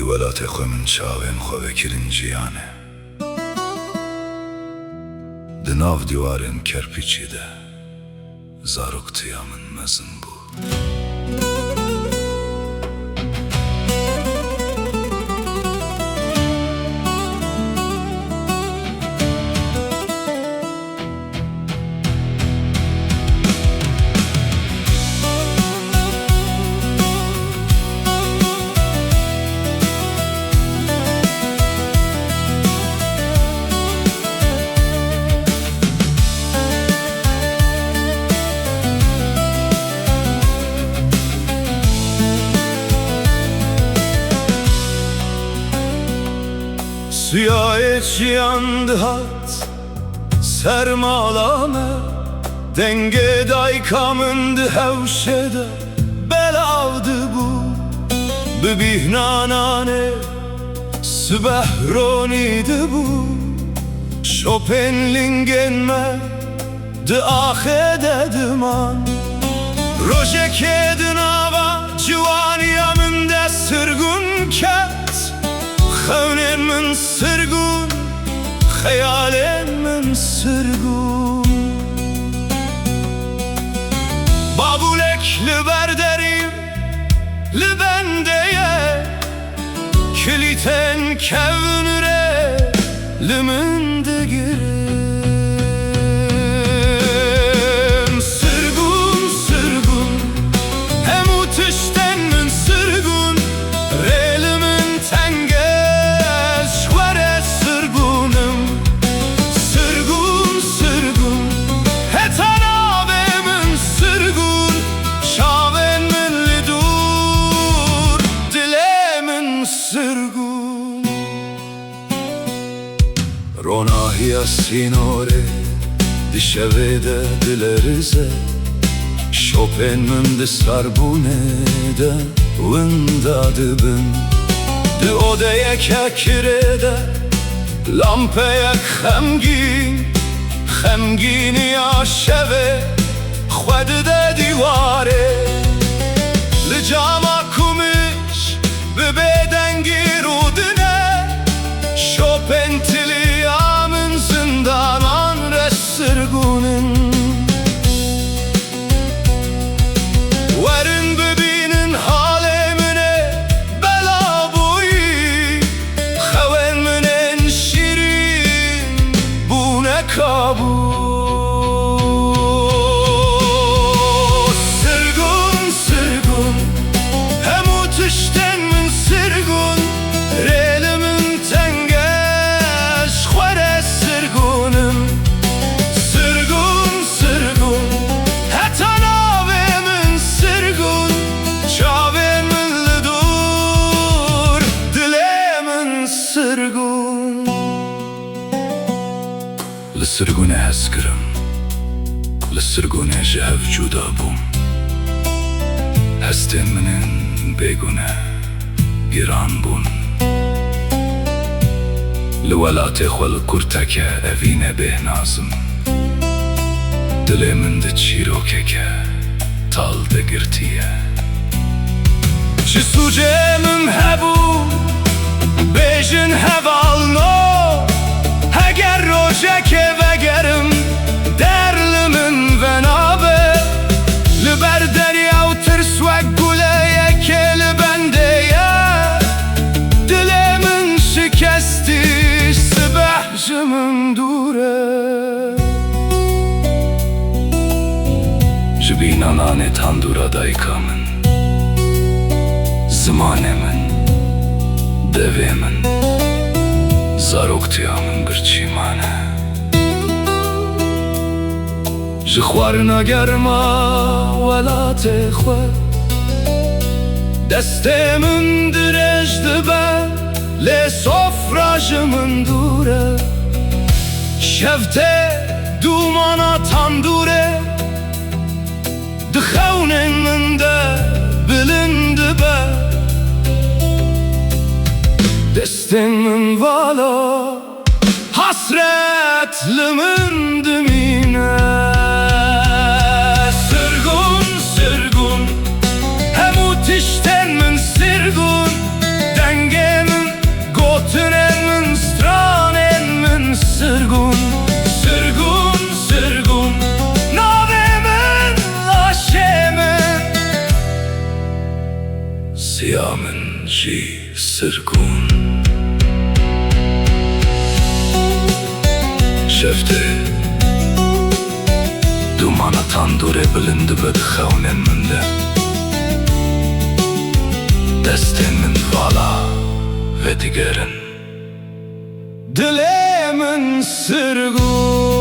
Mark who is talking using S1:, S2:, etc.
S1: ولات من چاوین خو وکرین جیانه دناو دیوارن کرپیچی ده زاروک تیامن مزن بو Suya içiyandı hat sermalame Denge daykamındı hevşede belavdı bu Bibihnanane sübehroniydi bu Chopinlingenme de ahede diman Rojekedin ava civaniyamında sırgun ket Xevnin min sırgun, xeyalin min sırgun Babulek li berderim, li bendeye Kiliten kevnire, li min digirim Sırgun, sırgun, hem utişten min sırgun Relimin tenge Ronahiya sinore dişevede dilerize Chopin mündi sarbune de Winda dibin Di odeye kekirede Lampeyek Xemgini ya şeve Xwedi de divare Li cama kumiş Bi bedengi rudine Chopin tiliyamın zindanan resirgunin Verin bibinin halemine bela buyi Xeven minen şirin bu ne kabus Sırgun sırgun hem utişten min sırgun Relimin tengeş xwere sırgunim Sırgun sırgun heta navemin sırgun Çavên min li dur dilê min sırgun Li sırgunê hez kirim Li sırgunê ji hev cuda bûm Hestên minin bêgune giran bûn Li welatê xwe li kurteke evîne bêhnazim Dilê min di çîrokeke tal digirtiye Ji sucê min hebû bêjin hevalno Heger rojeke vegerim derli min venabe Li ber derya û tirswek guleyeke li bendeye Dilê min şikesti sibeh ji min dure Ji bînananê tandûra dayika min Zimanê min devê min Zarok tiya min birçîmane Ji xwarina germa welatê xwe Destê min dirêj dibe lê sofra ji min dûr e Şevtê dumana tandûrê Di xewnên min de bilind dibe Destên min vala hasret li min dimîne Sırgun sırgun hem utişten min sırgun Denge سیا من جی سرگون شفته duman atan dure bilindi bödü xevnen minde Desten min vala ve digerin Dilemin sırgun